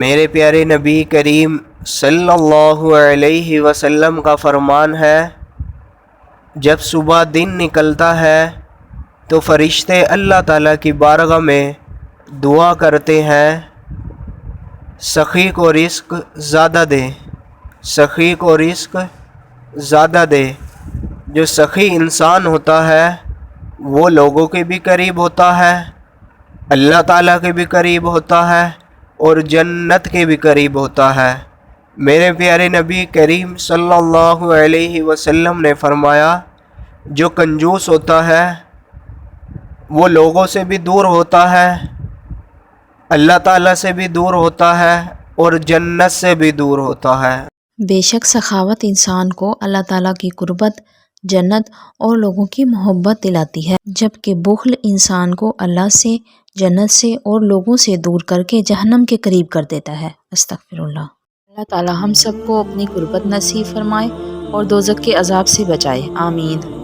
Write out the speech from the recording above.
میرے پیارے نبی کریم صلی اللہ علیہ وسلم کا فرمان ہے، جب صبح دن نکلتا ہے تو فرشتے اللہ تعالیٰ کی بارگاہ میں دعا کرتے ہیں، سخی کو رزق زیادہ دے، سخی کو رزق زیادہ دے۔ جو سخی انسان ہوتا ہے وہ لوگوں کے بھی قریب ہوتا ہے، اللہ تعالیٰ کے بھی قریب ہوتا ہے اور جنت کے بھی قریب ہوتا ہے۔ میرے پیارے نبی کریم صلی اللہ علیہ وسلم نے فرمایا، جو کنجوس ہوتا ہے وہ لوگوں سے بھی دور ہوتا ہے، اللہ تعالیٰ سے بھی دور ہوتا ہے اور جنت سے بھی دور ہوتا ہے۔ بے شک سخاوت انسان کو اللہ تعالیٰ کی قربت، جنت اور لوگوں کی محبت دلاتی ہے، جبکہ بخل انسان کو اللہ سے، جنت سے اور لوگوں سے دور کر کے جہنم کے قریب کر دیتا ہے۔ استغفر اللہ۔ اللہ تعالیٰ ہم سب کو اپنی قربت نصیب فرمائے اور دوزخ کے عذاب سے بچائے، آمین۔